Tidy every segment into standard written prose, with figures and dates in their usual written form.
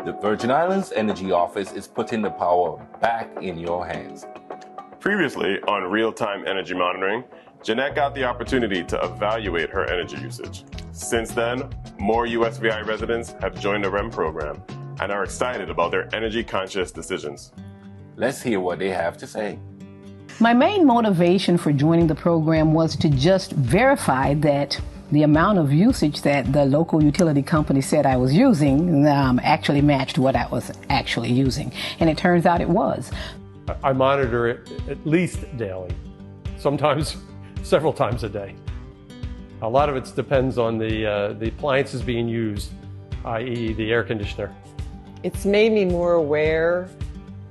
The Virgin Islands Energy Office is putting the power back in your hands. Previously, on real-time energy monitoring, Jeanette got the opportunity to evaluate her energy usage. Since then, more USVI residents have joined the REM program and are excited about their energy-conscious decisions. Let's hear what they have to say. My main motivation for joining the program was to just verify that the amount of usage that the local utility company said I was using actually matched what I was actually using. And it turns out it was. I monitor it at least daily, sometimes several times a day. A lot of it depends on the appliances being used, i.e. the air conditioner. It's made me more aware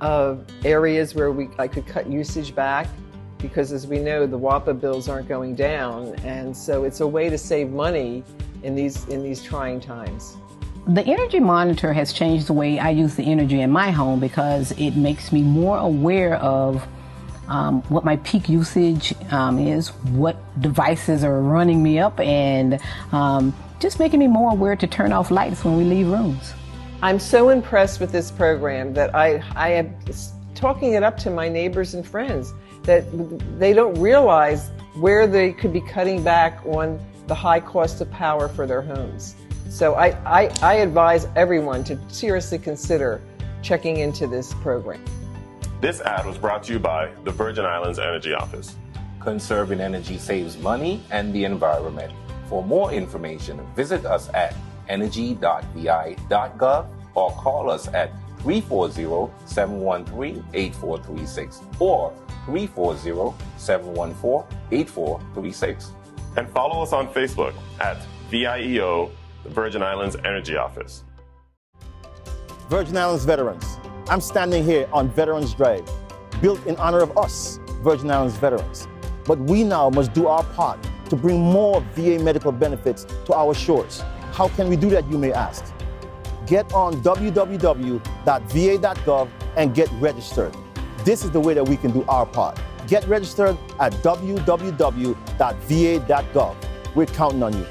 of areas where I could cut usage back, because as we know, the WAPA bills aren't going down, and so it's a way to save money in these trying times. The Energy Monitor has changed the way I use the energy in my home because it makes me more aware of what my peak usage is, what devices are running me up, and just making me more aware to turn off lights when we leave rooms. I'm so impressed with this program that I am talking it up to my neighbors and friends that they don't realize where they could be cutting back on the high cost of power for their homes. So I advise everyone to seriously consider checking into this program. This ad was brought to you by the Virgin Islands Energy Office. Conserving energy saves money and the environment. For more information, visit us at energy.vi.gov or call us at 340-713-8436 or 340-714-8436. And follow us on Facebook at VIEO, the Virgin Islands Energy Office. Virgin Islands veterans, I'm standing here on Veterans Drive, built in honor of us, Virgin Islands veterans. But we now must do our part to bring more VA medical benefits to our shores. How can we do that, you may ask? Get on www.va.gov and get registered. This is the way that we can do our part. Get registered at www.va.gov. We're counting on you.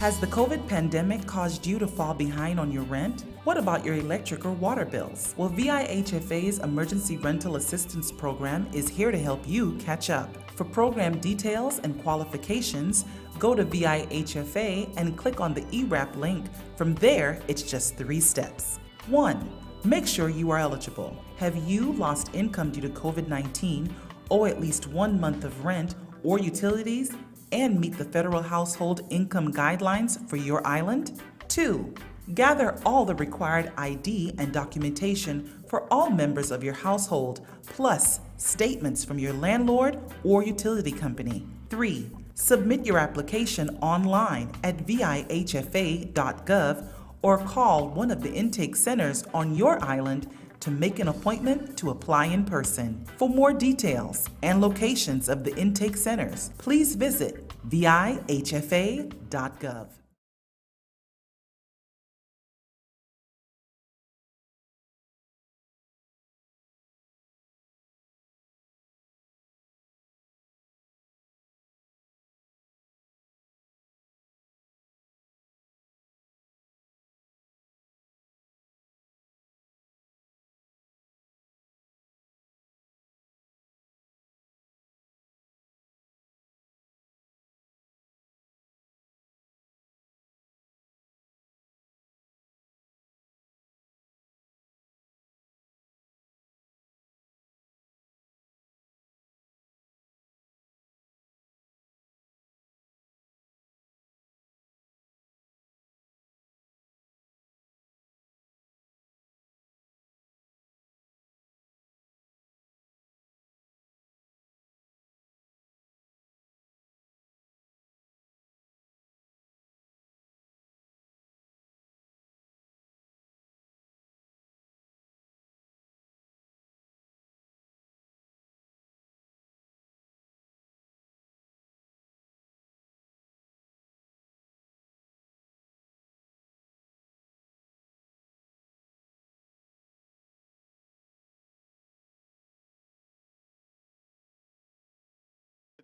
Has the COVID pandemic caused you to fall behind on your rent? What about your electric or water bills? Well, VIHFA's Emergency Rental Assistance Program is here to help you catch up. For program details and qualifications, go to VIHFA and click on the ERAP link. From there, it's just 3 steps. 1. Make sure you are eligible. Have you lost income due to COVID-19, owe at least 1 month of rent or utilities, and meet the federal household income guidelines for your island? 2. Gather all the required ID and documentation for all members of your household, plus statements from your landlord or utility company. 3. Submit your application online at vihfa.gov or call one of the intake centers on your island to make an appointment to apply in person. For more details and locations of the intake centers, please visit vihfa.gov.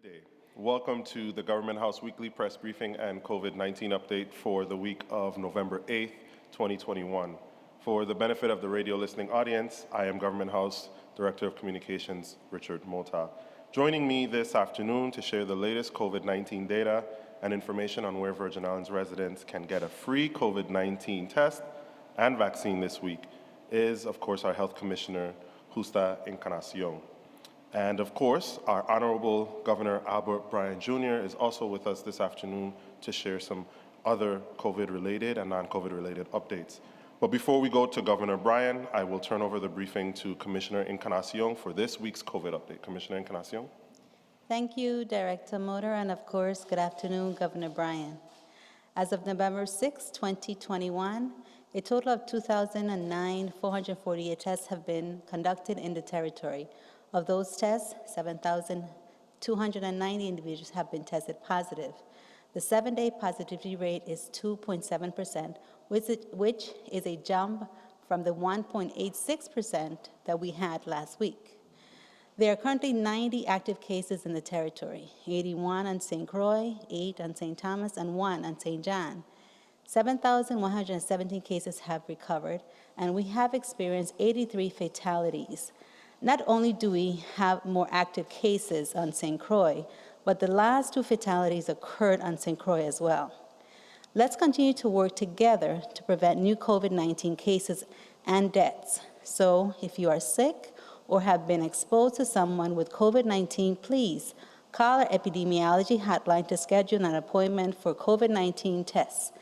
Today, Welcome to the Government House Weekly Press Briefing and COVID-19 update for the week of November 8th, 2021. For the benefit of the radio listening audience, I am Government House Director of Communications, Richard Mota. Joining me this afternoon to share the latest COVID-19 data and information on where Virgin Islands residents can get a free COVID-19 test and vaccine this week is, of course, our Health Commissioner, Justa Encarnacion. And of course, our Honorable Governor Albert Bryan Jr. is also with us this afternoon to share some other COVID-related and non-COVID-related updates. But before we go to Governor Bryan, I will turn over the briefing to Commissioner Encarnacion for this week's COVID update. Commissioner Encarnacion. Thank you, Director Motor, and of course, good afternoon, Governor Bryan. As of November 6, 2021, a total of 2,448 tests have been conducted in the territory. Of those tests, 7,290 individuals have been tested positive. The 7-day positivity rate is 2.7%, which is a jump from the 1.86% that we had last week. There are currently 90 active cases in the territory, 81 on St. Croix, 8 on St. Thomas, and 1 on St. John. 7,117 cases have recovered, and we have experienced 83 fatalities. Not only do we have more active cases on St. Croix, but the last 2 fatalities occurred on St. Croix as well. Let's continue to work together to prevent new COVID-19 cases and deaths. So if you are sick or have been exposed to someone with COVID-19, please call our epidemiology hotline to schedule an appointment for COVID-19 tests.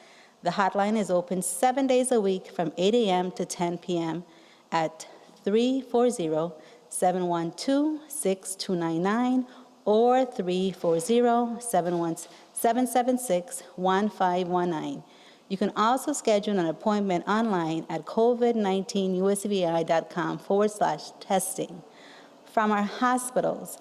The hotline is open 7 days a week from 8 a.m. to 10 p.m. at 340-712-6299 or 340-776-1519. You can also schedule an appointment online at covid19usvi.com/testing. From our hospitals,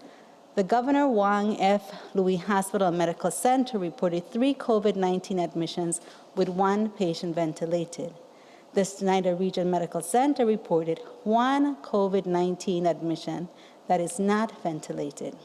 the Governor Wang F. Louis Hospital and Medical Center reported 3 COVID-19 admissions with 1 patient ventilated. The Snyder Region Medical Center reported 1 COVID-19 admission that is not ventilated.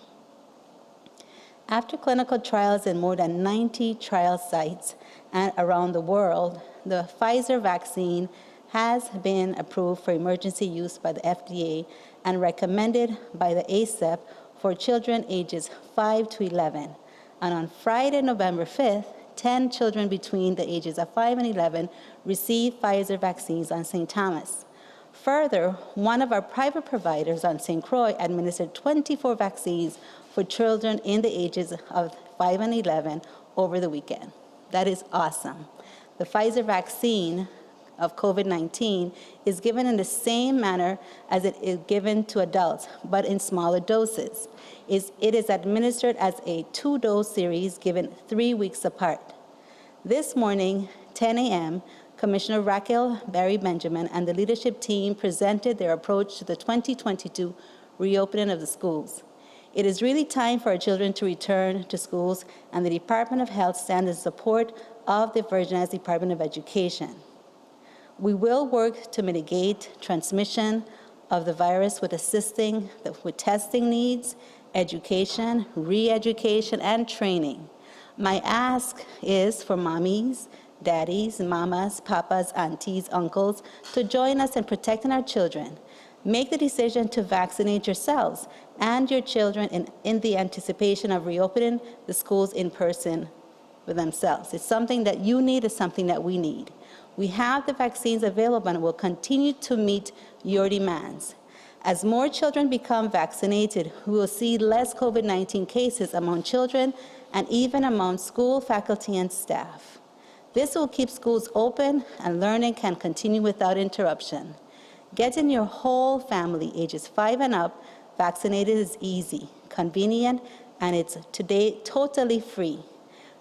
After clinical trials in more than 90 trial sites and around the world, the Pfizer vaccine has been approved for emergency use by the FDA and recommended by the ACIP for children ages 5 to 11. And on Friday, November 5th, 10 children between the ages of 5 and 11 received Pfizer vaccines on St. Thomas. Further, one of our private providers on St. Croix administered 24 vaccines for children in the ages of 5 and 11 over the weekend. That is awesome. The Pfizer vaccine of COVID-19 is given in the same manner as it is given to adults, but in smaller doses. It is administered as a 2-dose series given 3 weeks apart. This morning, 10 a.m., Commissioner Raquel Barry Benjamin and the leadership team presented their approach to the 2022 reopening of the schools. It is really time for our children to return to schools, and the Department of Health stands in support of the Virgin Islands Department of Education. We will work to mitigate transmission of the virus with assisting with testing needs, education, re-education, and training. My ask is for mommies, daddies, mamas, papas, aunties, uncles to join us in protecting our children. Make the decision to vaccinate yourselves and your children in the anticipation of reopening the schools in person for themselves. It's something that you need, it's something that we need. We have the vaccines available and will continue to meet your demands. As more children become vaccinated, we will see less COVID-19 cases among children and even among school faculty and staff. This will keep schools open and learning can continue without interruption. Getting your whole family, ages 5 and up, vaccinated is easy, convenient, and it's today totally free.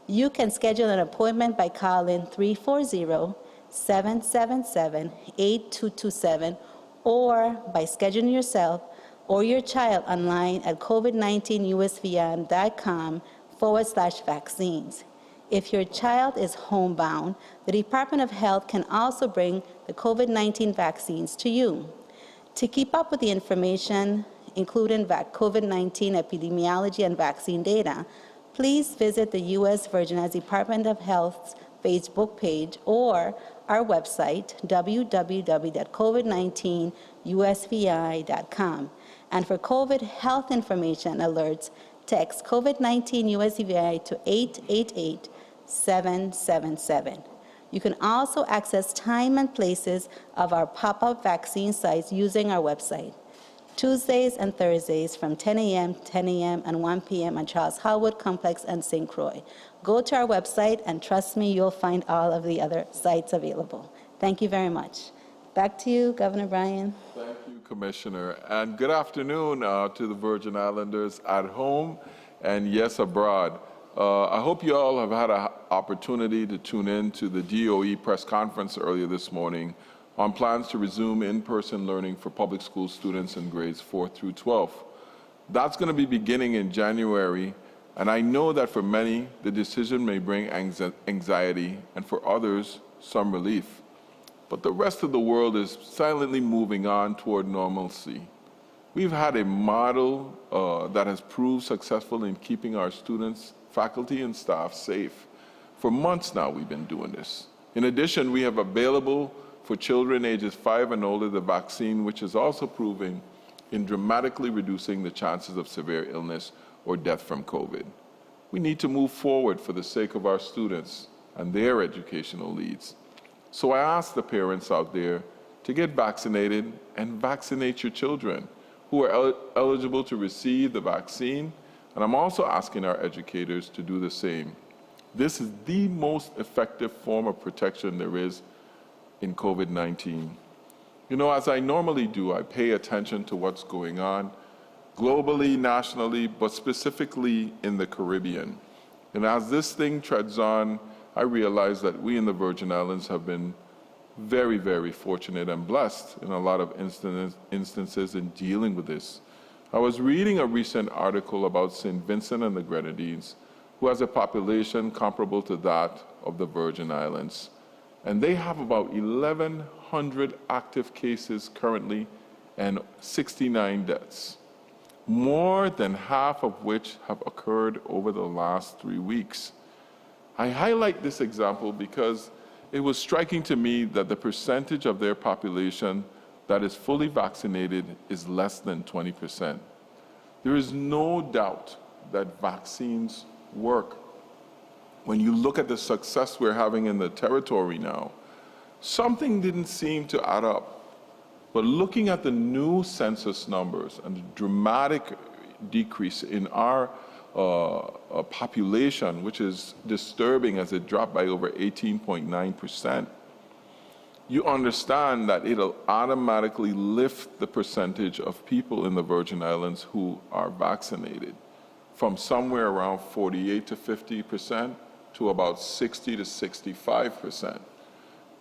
You can schedule an appointment by calling 340-777-8227 or by scheduling yourself or your child online at covid19usvi.com/vaccines. If your child is homebound, the Department of Health can also bring the COVID-19 vaccines to you. To keep up with the information, including COVID-19 epidemiology and vaccine data, please visit the U.S. Virgin Islands Department of Health's Facebook page or our website, www.covid19usvi.com. And for COVID health information alerts, text COVID-19 USVI to 888-777. You can also access time and places of our pop-up vaccine sites using our website. Tuesdays and Thursdays from 10 a.m., and 1 p.m. at Charles Howard Complex and St. Croix. Go to our website, and trust me, you'll find all of the other sites available. Thank you very much. Back to you, Governor Bryan. Thank you, Commissioner. And good afternoon to the Virgin Islanders at home and, yes, abroad. I hope you all have had an opportunity to tune in to the DOE press conference earlier this morning on plans to resume in-person learning for public school students in grades 4 through 12. That's going to be beginning in January, and I know that for many, the decision may bring anxiety, and for others, some relief. But the rest of the world is silently moving on toward normalcy. We've had a model that has proved successful in keeping our students, faculty, and staff safe. For months now, we've been doing this. In addition, we have available for children ages 5 and older the vaccine, which is also proving in dramatically reducing the chances of severe illness or death from COVID. We need to move forward for the sake of our students and their educational needs. So I ask the parents out there to get vaccinated and vaccinate your children who are eligible to receive the vaccine. And I'm also asking our educators to do the same. This is the most effective form of protection there is in COVID-19. You know, as I normally do, I pay attention to what's going on globally, nationally, but specifically in the Caribbean. And as this thing treads on, I realize that we in the Virgin Islands have been very, very fortunate and blessed in a lot of instances in dealing with this. I was reading a recent article about St. Vincent and the Grenadines, who has a population comparable to that of the Virgin Islands. And they have about 1,100 active cases currently and 69 deaths, more than half of which have occurred over the last 3 weeks. I highlight this example because it was striking to me that the percentage of their population that is fully vaccinated is less than 20%. There is no doubt that vaccines work. When you look at the success we're having in the territory now, something didn't seem to add up. But looking at the new census numbers and the dramatic decrease in our population, which is disturbing as it dropped by over 18.9%, you understand that it'll automatically lift the percentage of people in the Virgin Islands who are vaccinated from somewhere around 48 to 50% to about 60 to 65%.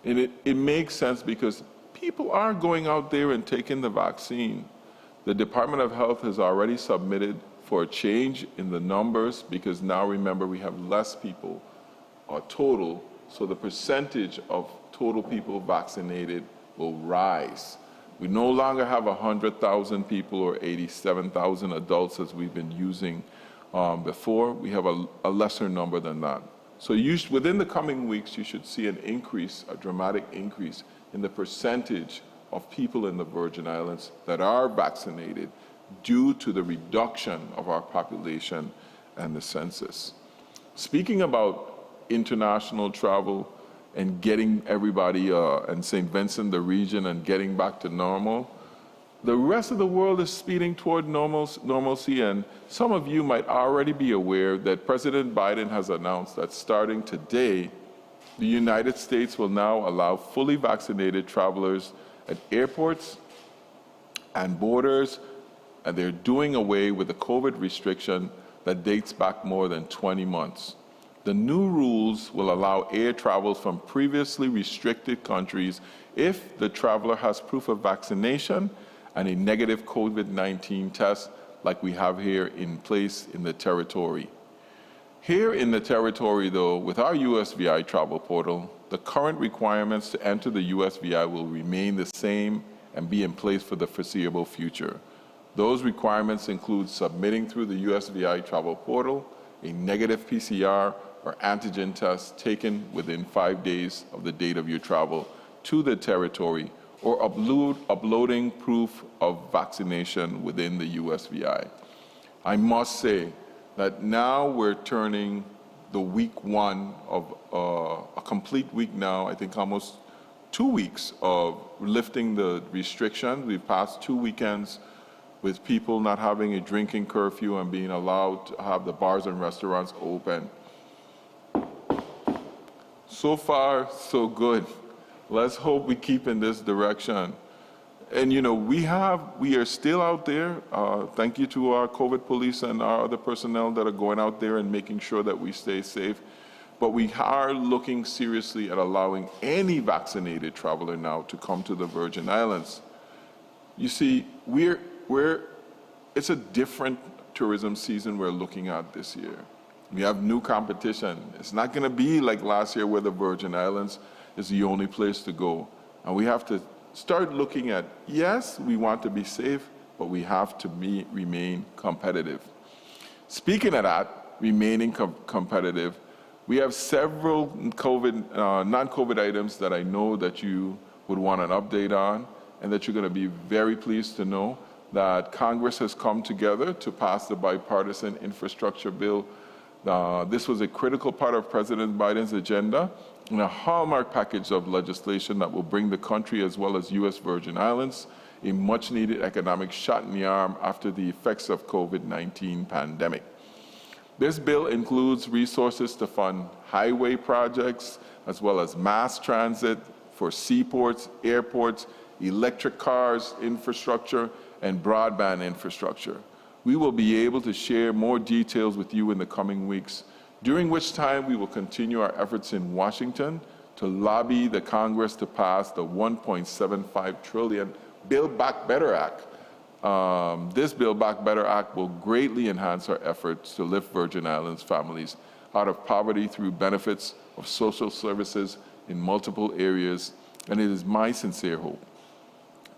And it makes sense because people are going out there and taking the vaccine. The Department of Health has already submitted for a change in the numbers because now remember we have less people total, so the percentage of total people vaccinated will rise. We no longer have 100,000 people or 87,000 adults as we've been using before. We have a lesser number than that. So within the coming weeks, you should see an increase, a dramatic increase in the percentage of people in the Virgin Islands that are vaccinated due to the reduction of our population and the census. Speaking about international travel and getting everybody in St. Vincent, the region, and getting back to normal, the rest of the world is speeding toward normalcy, and some of you might already be aware that President Biden has announced that starting today, the United States will now allow fully vaccinated travelers at airports and borders, and they're doing away with the COVID restriction that dates back more than 20 months. The new rules will allow air travel from previously restricted countries if the traveler has proof of vaccination and a negative COVID-19 test like we have here in place in the territory. Here in the territory, though, with our USVI travel portal, the current requirements to enter the USVI will remain the same and be in place for the foreseeable future. Those requirements include submitting through the USVI travel portal a negative PCR or antigen test taken within 5 days of the date of your travel to the territory, or uploading proof of vaccination within the USVI. I must say that now we're turning the week one of a complete week now, I think almost 2 weeks of lifting the restrictions. We've passed 2 weekends with people not having a drinking curfew and being allowed to have the bars and restaurants open. So far, so good. Let's hope we keep in this direction. And you know, we are still out there. Thank you to our COVID police and our other personnel that are going out there and making sure that we stay safe. But we are looking seriously at allowing any vaccinated traveler now to come to the Virgin Islands. You see, it's a different tourism season we're looking at this year. We have new competition. It's not going to be like last year where the Virgin Islands is the only place to go. And we have to start looking at, yes, we want to be safe, but we have to remain competitive. Speaking of that, remaining competitive, we have several non-COVID items that I know that you would want an update on, and that you're going to be very pleased to know that Congress has come together to pass the Bipartisan Infrastructure Bill. This was a critical part of President Biden's agenda, and a hallmark package of legislation that will bring the country, as well as U.S. Virgin Islands, a much-needed economic shot in the arm after the effects of COVID-19 pandemic. This bill includes resources to fund highway projects, as well as mass transit for seaports, airports, electric cars infrastructure, and broadband infrastructure. We will be able to share more details with you in the coming weeks, during which time we will continue our efforts in Washington to lobby the Congress to pass the $1.75 trillion Build Back Better Act. This Build Back Better Act will greatly enhance our efforts to lift Virgin Islands families out of poverty through benefits of social services in multiple areas, and it is my sincere hope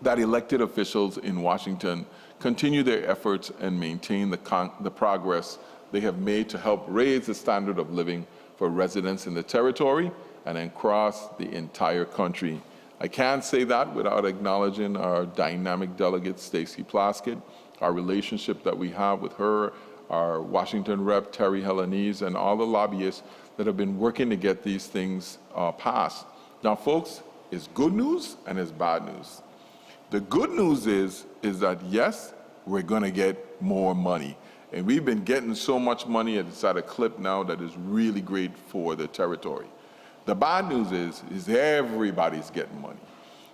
that elected officials in Washington continue their efforts and maintain the progress they have made to help raise the standard of living for residents in the territory and across the entire country. I can't say that without acknowledging our dynamic delegate, Stacey Plaskett, our relationship that we have with her, our Washington rep, Terry Helenies, and all the lobbyists that have been working to get these things passed. Now, folks, it's good news and it's bad news. The good news is that, yes, we're going to get more money. And we've been getting so much money, it's at a clip now that is really great for the territory. The bad news is everybody's getting money.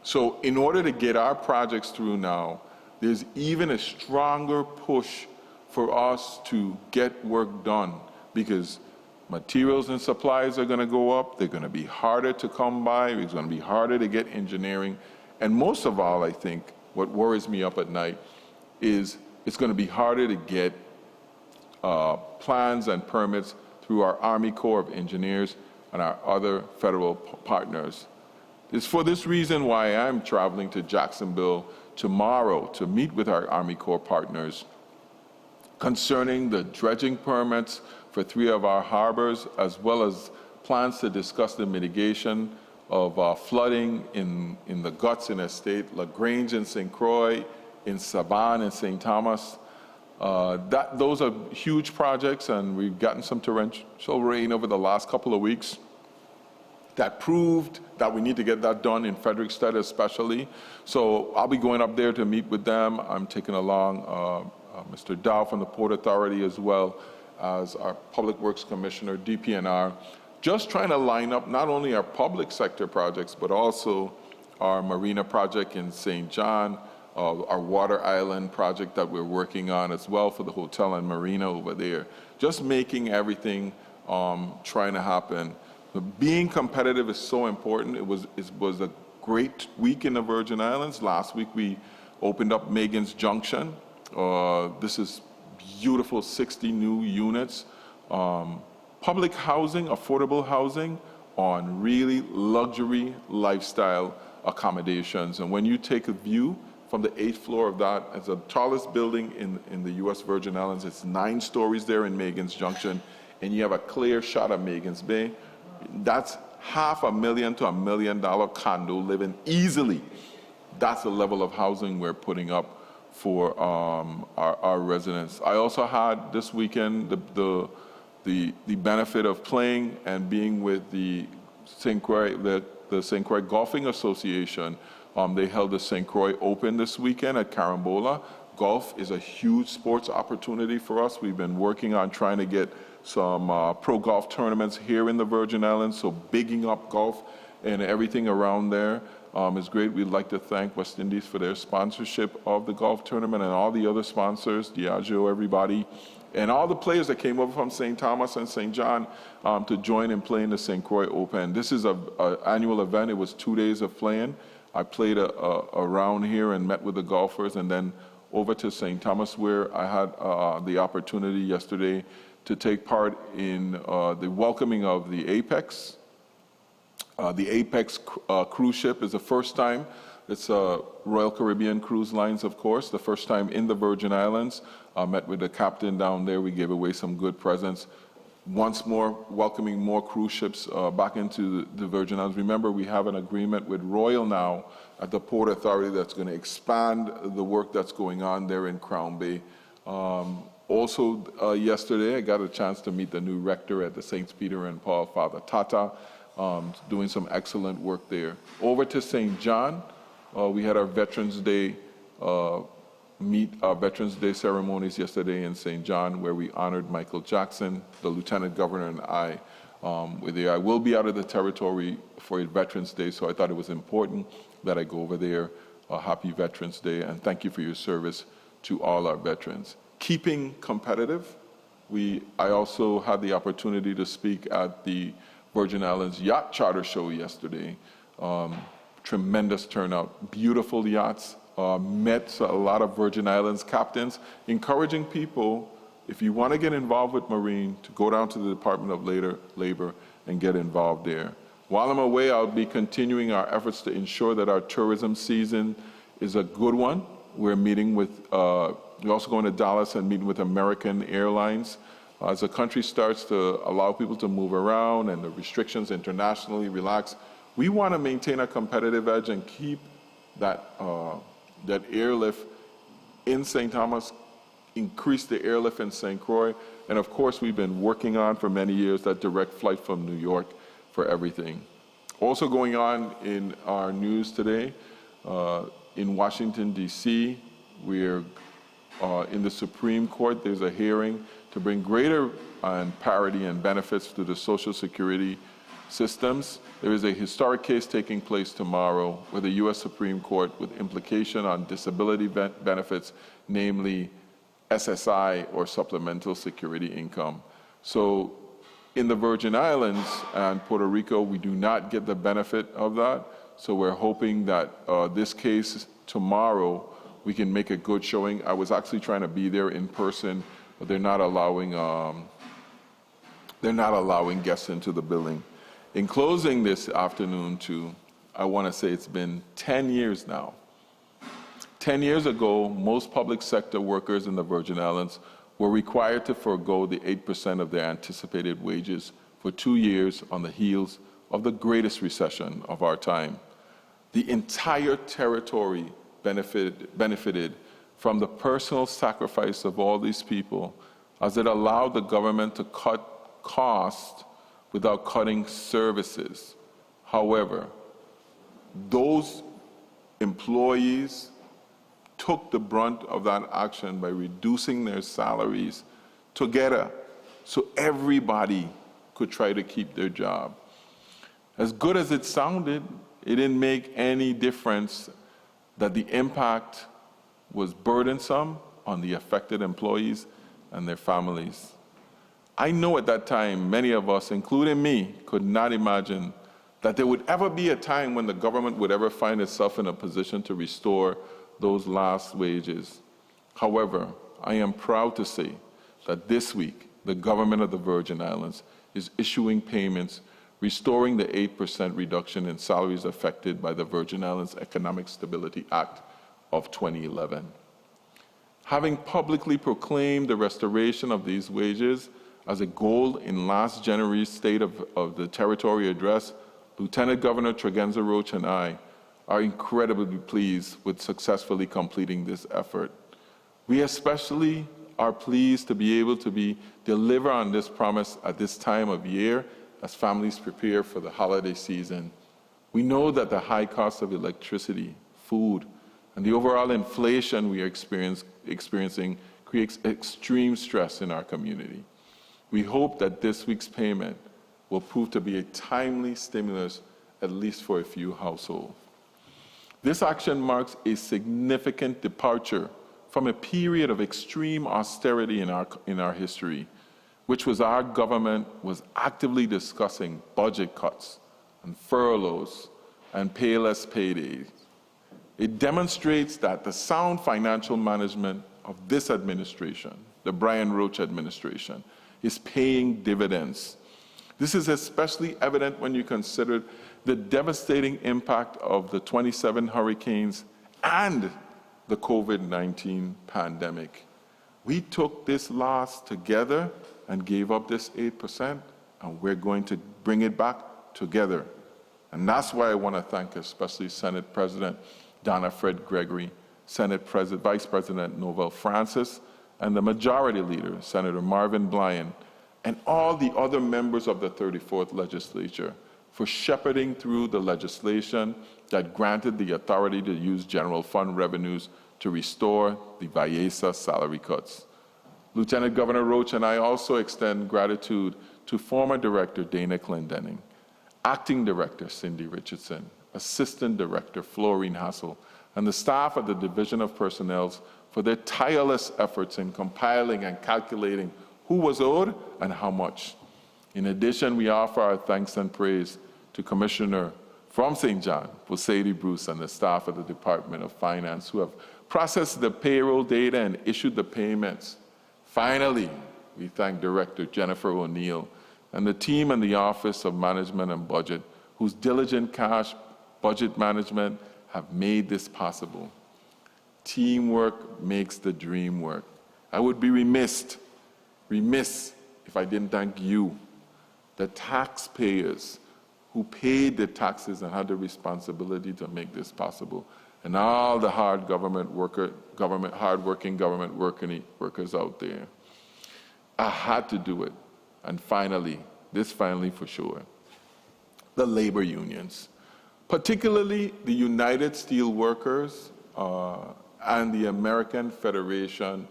So in order to get our projects through now, there's even a stronger push for us to get work done, because materials and supplies are going to go up. They're going to be harder to come by. It's going to be harder to get engineering. And most of all, I think, what worries me up at night is it's going to be harder to get plans and permits through our Army Corps of Engineers and our other federal partners. It's for this reason why I'm traveling to Jacksonville tomorrow to meet with our Army Corps partners concerning the dredging permits for 3 of our harbors, as well as plans to discuss the mitigation of flooding in the Guts in Estate, LaGrange in St. Croix, in Saban and St. Thomas. Those are huge projects, and we've gotten some torrential rain over the last couple of weeks that proved that we need to get that done in Frederickstead especially. So I'll be going up there to meet with them. I'm taking along Mr. Dow from the Port Authority, as well as our Public Works Commissioner, DPNR, just trying to line up not only our public sector projects, but also our marina project in St. John, our Water Island project that we're working on as well for the hotel and marina over there. Just making everything trying to happen. Being competitive is so important. It was a great week in the Virgin Islands. Last week we opened up Megan's Junction. This is beautiful, 60 new units. Public housing, affordable housing on really luxury lifestyle accommodations. And when you take a view from the 8th floor of that, it's the tallest building in the U.S. Virgin Islands. It's 9 stories there in Megan's Junction. and you have a clear shot of Magens Bay, that's $500,000 to $1 million condo living easily. That's the level of housing we're putting up for our residents. I also had this weekend the benefit of playing and being with the St. Croix, the St. Croix Golfing Association. They held the St. Croix Open this weekend at Carambola. Golf is a huge sports opportunity for us. We've been working on trying to get some pro golf tournaments here in the Virgin Islands, so bigging up golf and everything around there is great. We'd like to thank West Indies for their sponsorship of the golf tournament and all the other sponsors, Diageo, everybody, and all the players that came over from St. Thomas and St. John to join and play in the St. Croix Open. This is an annual event. It was 2 days of playing. I played a round here and met with the golfers, and then over to St. Thomas, where I had the opportunity yesterday to take part in the welcoming of the Apex. The Apex cruise ship is the first time. It's Royal Caribbean Cruise Lines, of course, the first time in the Virgin Islands. I met with the captain down there. We gave away some good presents. Once more, welcoming more cruise ships back into the Virgin Islands. Remember, we have an agreement with Royal now at the Port Authority that's going to expand the work that's going on there in Crown Bay. Also, yesterday, I got a chance to meet the new rector at the St. Peter and Paul, Father Tata, doing some excellent work there. Over to St. John, we had our Veterans Day Veterans Day ceremonies yesterday in St. John, where we honored Michael Jackson, the Lieutenant Governor, and I. I will be out of the territory for Veterans Day, so I thought it was important that I go over there. Happy Veterans Day, and thank you for your service to all our veterans. Keeping competitive, I also had the opportunity to speak at the Virgin Islands Yacht Charter Show yesterday. Tremendous turnout, beautiful yachts. Met a lot of Virgin Islands captains, encouraging people, if you want to get involved with Marine, to go down to the Department of Labor and get involved there. While I'm away, I'll be continuing our efforts to ensure that our tourism season is a good one. We're meeting with, we're also going to Dallas and meeting with American Airlines. As the country starts to allow people to move around and the restrictions internationally relax, we want to maintain a competitive edge and keep that airlift in St. Thomas, increase the airlift in St. Croix, and of course we've been working on for many years that direct flight from New York for everything. Also going on in our news today, in Washington, D.C., we're in the Supreme Court, there's a hearing to bring greater parity and benefits to the Social Security systems. There is a historic case taking place tomorrow with the U.S. Supreme Court with implication on disability benefits, namely SSI or supplemental security income. So in the Virgin Islands and Puerto Rico, we do not get the benefit of that. So we're hoping that this case tomorrow, we can make a good showing. I was actually trying to be there in person, but they're not allowing guests into the building. In closing this afternoon, too, I want to say it's been 10 years now. 10 years ago, most public sector workers in the Virgin Islands were required to forego the 8% of their anticipated wages for 2 years on the heels of the greatest recession of our time. The entire territory benefited from the personal sacrifice of all these people, as it allowed the government to cut costs without cutting services. However, those employees took the brunt of that action by reducing their salaries together so everybody could try to keep their job. As good as it sounded, it didn't make any difference that the impact was burdensome on the affected employees and their families. I know at that time, many of us, including me, could not imagine that there would ever be a time when the government would ever find itself in a position to restore those last wages. However, I am proud to say that this week, the government of the Virgin Islands is issuing payments, restoring the 8% reduction in salaries affected by the Virgin Islands Economic Stability Act of 2011. Having publicly proclaimed the restoration of these wages, As a goal in last January's State of the Territory address, Lieutenant Governor Tregenza Roach and I are incredibly pleased with successfully completing this effort. We especially are pleased to be able to deliver on this promise at this time of year as families prepare for the holiday season. We know that the high cost of electricity, food, and the overall inflation we are experiencing creates extreme stress in our community. We hope that this week's payment will prove to be a timely stimulus, at least for a few households. This action marks a significant departure from a period of extreme austerity in our history, which was our government was actively discussing budget cuts and furloughs and payless paydays. It demonstrates that the sound financial management of this administration, the Brian Roach administration, is paying dividends. This is especially evident when you consider the devastating impact of the 27 hurricanes and the COVID-19 pandemic. We took this loss together and gave up this 8%, and we're going to bring it back together. And that's why I want to thank especially Senate President Donna Fred Gregory, Senate Vice President Novell Francis, and the Majority Leader, Senator Marvin Bryan, and all the other members of the 34th Legislature for shepherding through the legislation that granted the authority to use general fund revenues to restore the VIESA salary cuts. Lieutenant Governor Roach and I also extend gratitude to former Director Dana Clendenning, Acting Director Cindy Richardson, Assistant Director Florine Hassel, and the staff of the Division of Personnel for their tireless efforts in compiling and calculating who was owed and how much. In addition, we offer our thanks and praise to Commissioner from St. John, Sadie Bruce, and the staff of the Department of Finance who have processed the payroll data and issued the payments. Finally, we thank Director Jennifer O'Neill and the team in the Office of Management and Budget whose diligent cash budget management have made this possible. Teamwork makes the dream work. I would be remiss if I didn't thank you, the taxpayers who paid the taxes and had the responsibility to make this possible, and all the hardworking government workers out there. I had to do it. And finally for sure, the labor unions, particularly the United Steelworkers and the American Federation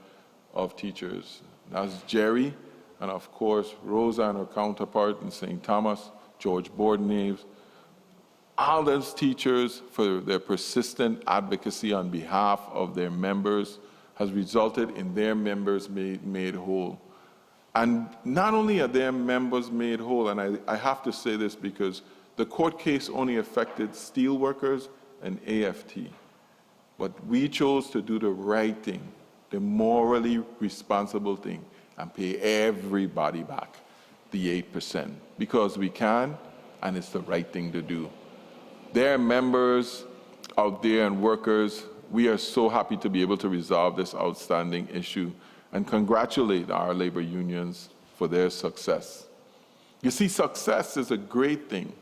of Teachers. That's Jerry, and of course, Rosa and her counterpart in St. Thomas, George Bordenave, all those teachers for their persistent advocacy on behalf of their members has resulted in their members made whole. And not only are their members made whole, and I have to say this because the court case only affected steelworkers and AFT, but we chose to do the right thing, the morally responsible thing, and pay everybody back the 8%, because we can, and it's the right thing to do. Their members out there and workers, we are so happy to be able to resolve this outstanding issue and congratulate our labor unions for their success. You see, success is a great thing,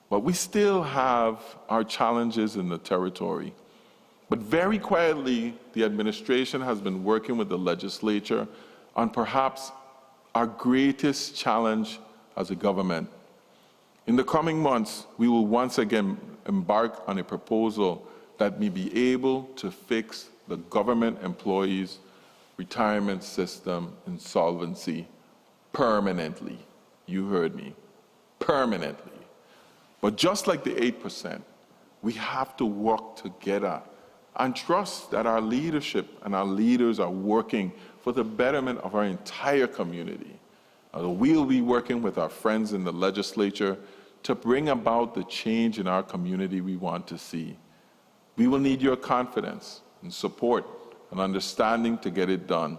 but we still have our challenges in the territory. But very quietly, the administration has been working with the legislature on perhaps our greatest challenge as a government. In the coming months, we will once again embark on a proposal that may be able to fix the government employees' retirement system insolvency permanently. You heard me, permanently. But just like the 8%, we have to work together and trust that our leadership and our leaders are working for the betterment of our entire community. We'll be working with our friends in the legislature to bring about the change in our community we want to see. We will need your confidence and support and understanding to get it done.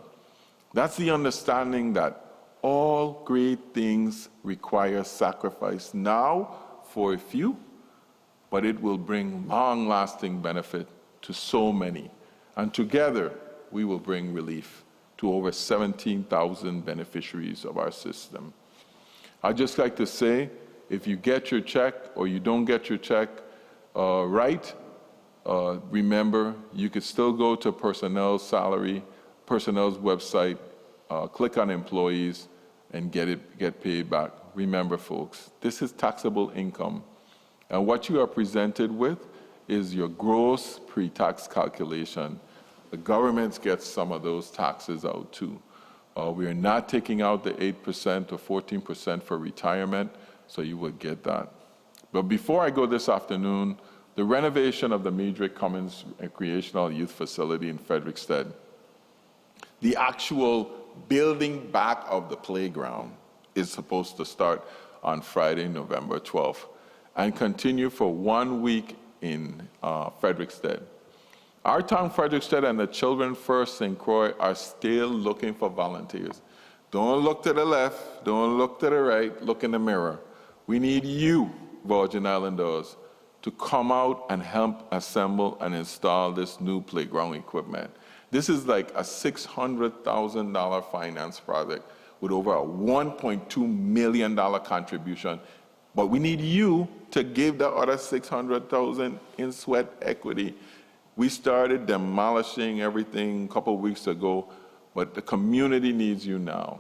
That's the understanding that all great things require sacrifice now for a few, but it will bring long-lasting benefit to so many. And together, we will bring relief to over 17,000 beneficiaries of our system. I'd just like to say, if you get your check or you don't get your check right, remember, you could still go to Personnel's website, click on Employees, and get paid back. Remember, folks, this is taxable income. And what you are presented with is your gross pre-tax calculation. The government gets some of those taxes out too. We are not taking out the 8% or 14% for retirement, so you will get that. But before I go this afternoon, the renovation of the Medrick Cummins Recreational Youth Facility in Frederickstead, the actual building back of the playground is supposed to start on Friday, November 12th, and continue for 1 week in Frederickstead. Our town, Frederickstead, and the Children First in Croix are still looking for volunteers. Don't look to the left, don't look to the right, look in the mirror. We need you, Virgin Islanders, to come out and help assemble and install this new playground equipment. This is like a $600,000 finance project with over a $1.2 million contribution. But we need you to give the other $600,000 in sweat equity. We started demolishing everything a couple of weeks ago, but the community needs you now.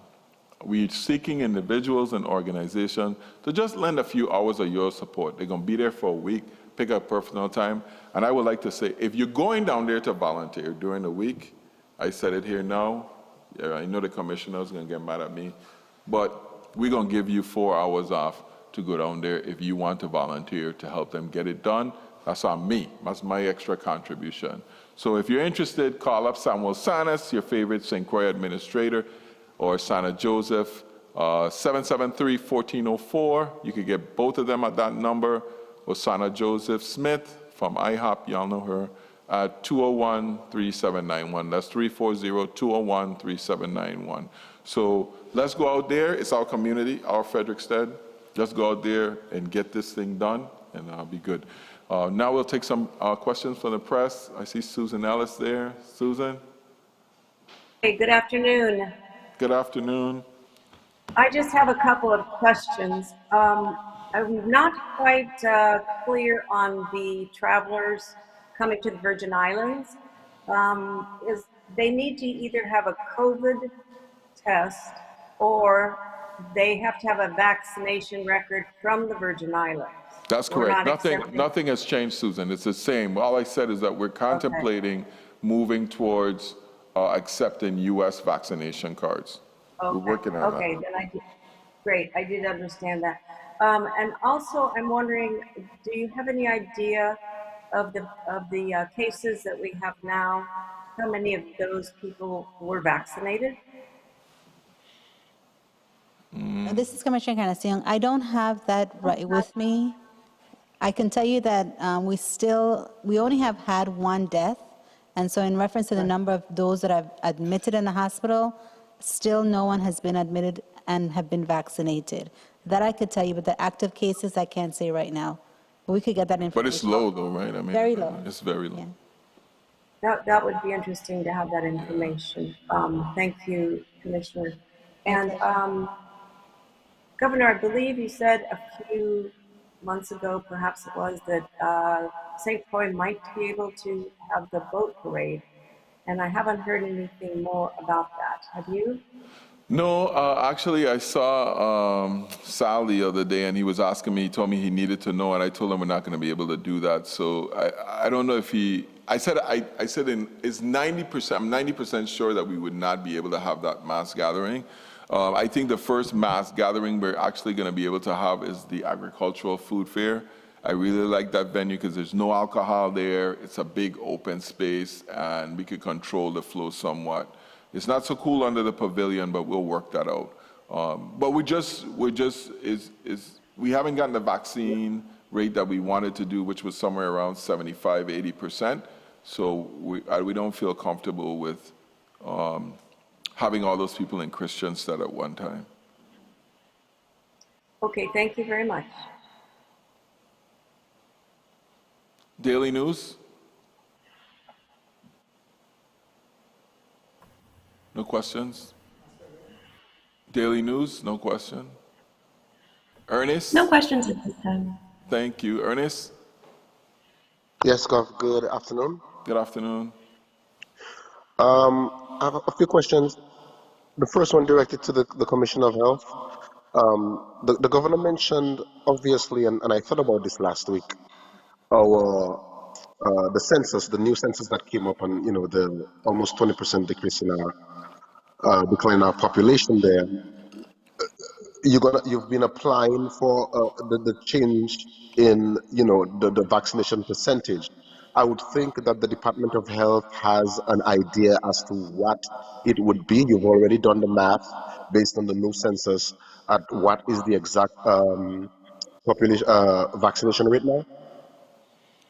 We're seeking individuals and organizations to just lend a few hours of your support. They're going to be there for a week, pick up personal time. And I would like to say, if you're going down there to volunteer during the week, I said it here now, I know the commissioner is going to get mad at me, but we're going to give you 4 hours off to go down there if you want to volunteer to help them get it done. That's on me. That's my extra contribution. So if you're interested, call up Samuel Sanas, your favorite St. Croix administrator, or Sana Joseph, 773-1404. You could get both of them at that number, or Sana Joseph Smith from IHOP, y'all know her, at 201-3791. That's 340-201-3791. So let's go out there. It's our community, our Frederickstead. Let's go out there and get this thing done, and I'll be good. Now we'll take some questions from the press. I see Susan Ellis there. Susan? Hey, good afternoon. Good afternoon. I just have a couple of questions. I'm not quite clear on the travelers coming to the Virgin Islands. They need to either have a COVID test or they have to have a vaccination record from the Virgin Islands. That's correct. Nothing has changed, Susan. It's the same. All I said is that we're contemplating moving towards accepting U.S. vaccination cards. Okay. We're working on that. Okay, then great. I did understand that. And also, I'm wondering, do you have any idea of the cases that we have now? How many of those people were vaccinated? This is Commissioner Canasiong. I don't have that right with me. I can tell you that we only have had one death. And so in reference to the number of those that are admitted in the hospital, still no one has been admitted and have been vaccinated. That I could tell you, but the active cases I can't say right now. But we could get that information. But it's low though, right? I mean, very low. It's very low. Yeah. That would be interesting to have that information. Thank you, Commissioner. And Governor, I believe you said a few months ago, perhaps it was, that St. Croix might be able to have the boat parade. And I haven't heard anything more about that. Have you? No, actually, I saw Sal the other day, and he was asking me. He told me he needed to know, and I told him we're not going to be able to do that. So I don't know if he. I said it's 90%. I'm 90% sure that we would not be able to have that mass gathering. I think the first mass gathering we're actually going to be able to have is the agricultural food fair. I really like that venue because there's no alcohol there. It's a big open space, and we could control the flow somewhat. It's not so cool under the pavilion, but we'll work that out. But we haven't gotten the vaccine rate that we wanted to do, which was somewhere around 75, 80%. So we don't feel comfortable with having all those people in Christiansted at one time. Okay, thank you very much. Daily News? No questions? Daily News, no question. Ernest? No questions at this time. Thank you. Ernest? Yes, Gov. Good afternoon. Good afternoon. I have a few questions. The first one directed to the Commissioner of Health. The governor mentioned, obviously, and I thought about this last week, our the census, the new census that came up, and the almost 20% decrease in our decline in our population there. You've been applying for the change in the vaccination percentage. I would think that the Department of Health has an idea as to what it would be. You've already done the math based on the new census at what is the exact population vaccination rate now.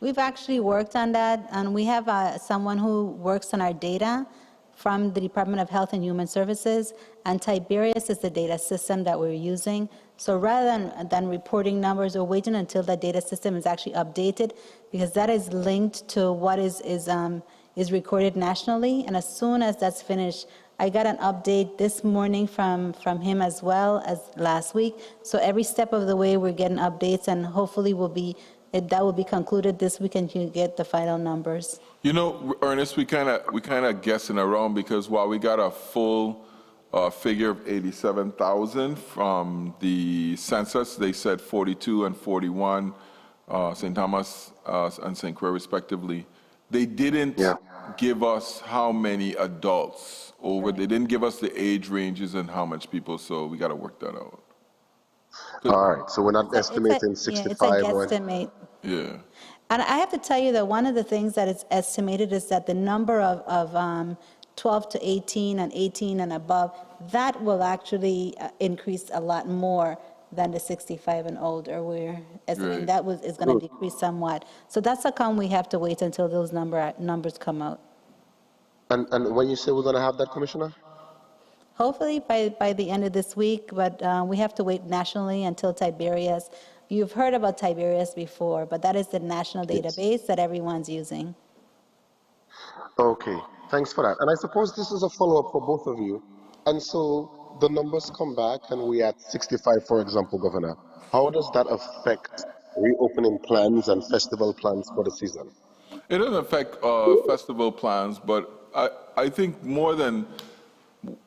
We've actually worked on that, and we have someone who works on our data from the Department of Health and Human Services, and Tiberius is the data system that we're using. So rather than reporting numbers, we're waiting until the data system is actually updated, because that is linked to what is recorded nationally. And as soon as that's finished, I got an update this morning from him as well as last week. So every step of the way, we're getting updates, and hopefully that will be concluded this week, and you get the final numbers. Ernest, we kind of guessing around, because while we got a full figure of 87,000 from the census, they said 42 and 41, St. Thomas and St. Croix respectively. They didn't give us how many adults over. They didn't give us the age ranges and how much people. So we got to work that out. All right. So we're not estimating 65. It's a guesstimate. Yeah. And I have to tell you that one of the things that is estimated is that the number of 12 to 18 and 18 and above, that will actually increase a lot more than the 65 and older. We're estimating that is going to decrease somewhat. So that's how come we have to wait until those numbers come out. And when you say we're going to have that, Commissioner? Hopefully by the end of this week, but we have to wait nationally until Tiberius. You've heard about Tiberius before, but that is the national database that everyone's using. Okay, thanks for that. And I suppose this is a follow-up for both of you. And so the numbers come back and we're at 65, for example, Governor. How does that affect reopening plans and festival plans for the season? It doesn't affect festival plans, but I think more than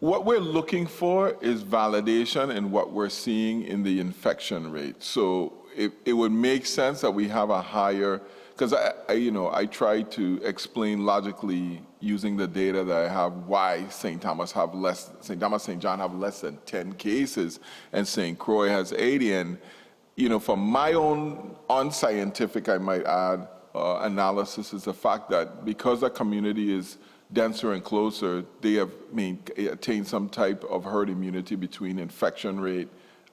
what we're looking for is validation in what we're seeing in the infection rate. So it would make sense that we have a higher, because I try to explain logically using the data that I have why St. Thomas, St. John have less than 10 cases and St. Croix has 80. And from my own unscientific, I might add, analysis is the fact that because the community is denser and closer, they have attained some type of herd immunity between infection rate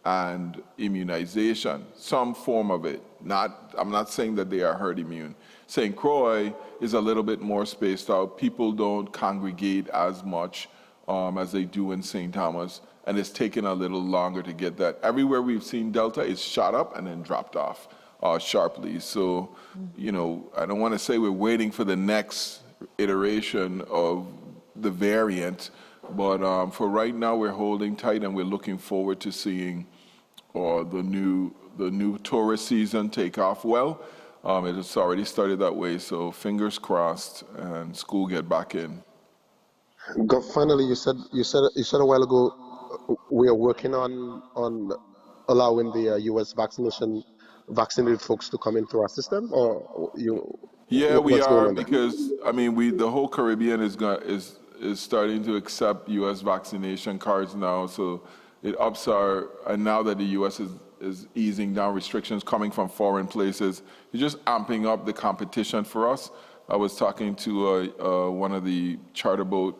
and immunization, some form of it. I'm not saying that they are herd immune. St. Croix is a little bit more spaced out. People don't congregate as much as they do in St. Thomas, and it's taken a little longer to get that. Everywhere we've seen Delta, it's shot up and then dropped off sharply. So, I don't want to say we're waiting for the next iteration of the variant, but for right now we're holding tight and we're looking forward to seeing the new tourist season take off well. It has already started that way, so fingers crossed and school get back in. Finally, you said a while ago we are working on allowing the U.S. vaccinated folks to come in through our system, or you? Yeah, we are, because the whole Caribbean is starting to accept U.S. vaccination cards now. So it ups and now that the U.S. is easing down restrictions coming from foreign places, it's just amping up the competition for us. I was talking to one of the charter boat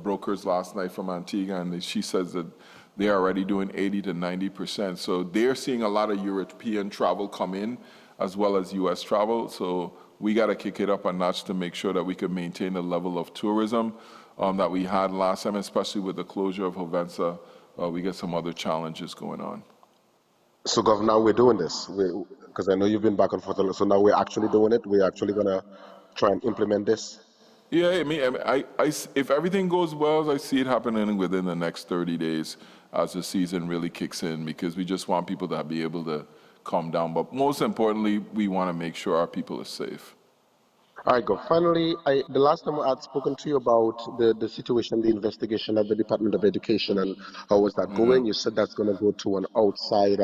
brokers last night from Antigua, and she says that they're already doing 80 to 90%. So they're seeing a lot of European travel come in as well as U.S. travel. So we got to kick it up a notch to make sure that we can maintain the level of tourism that we had last time, especially with the closure of Hovensa. We get some other challenges going on. So, Governor, we're doing this because I know you've been back and forth. So now we're actually doing it. We're actually going to try and implement this. Yeah, I mean, if everything goes well, I see it happening within the next 30 days as the season really kicks in, because we just want people to be able to calm down. But most importantly, we want to make sure our people are safe. All right, go. Finally, the last time I had spoken to you about the situation, the investigation at the Department of Education, and how was that going? You said that's going to go to an outside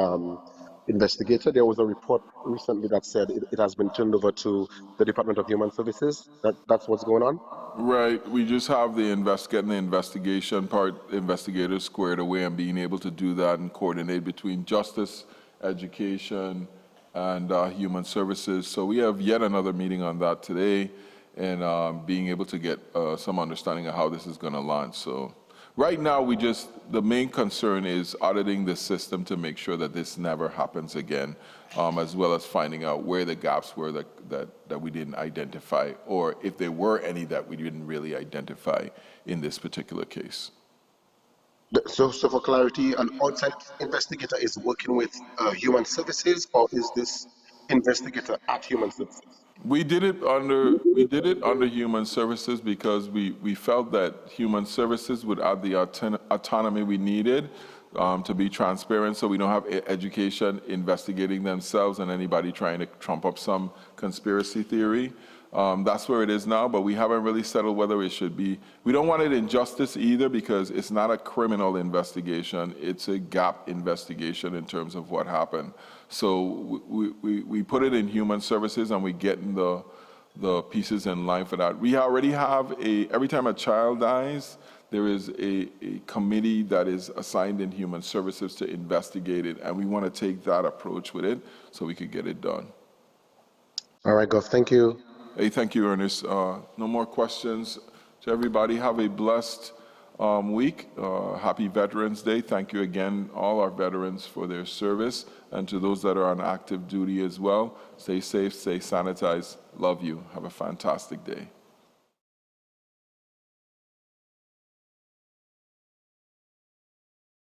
investigator. There was a report recently that said it has been turned over to the Department of Human Services. That's what's going on? Right. We just have getting the investigation part, investigators squared away, and being able to do that and coordinate between justice, education, and human services. So we have yet another meeting on that today, and being able to get some understanding of how this is going to launch. So right now, the main concern is auditing the system to make sure that this never happens again, as well as finding out where the gaps were that we didn't identify, or if there were any that we didn't really identify in this particular case. So for clarity, an outside investigator is working with Human Services, or is this investigator at Human Services? We did it under Human Services because we felt that Human Services would add the autonomy we needed to be transparent, so we don't have education investigating themselves and anybody trying to trump up some conspiracy theory. That's where it is now, but we haven't really settled whether it should be. We don't want it in justice either, because it's not a criminal investigation. It's a gap investigation in terms of what happened. So we put it in Human Services, and we get in the pieces in line for that. We already have every time a child dies, there is a committee that is assigned in Human Services to investigate it, and we want to take that approach with it so we could get it done. All right, Gov, thank you. Hey, thank you, Ernest. No more questions. To everybody, have a blessed week. Happy Veterans Day. Thank you again, all our veterans, for their service, and to those that are on active duty as well. Stay safe, stay sanitized. Love you. Have a fantastic day.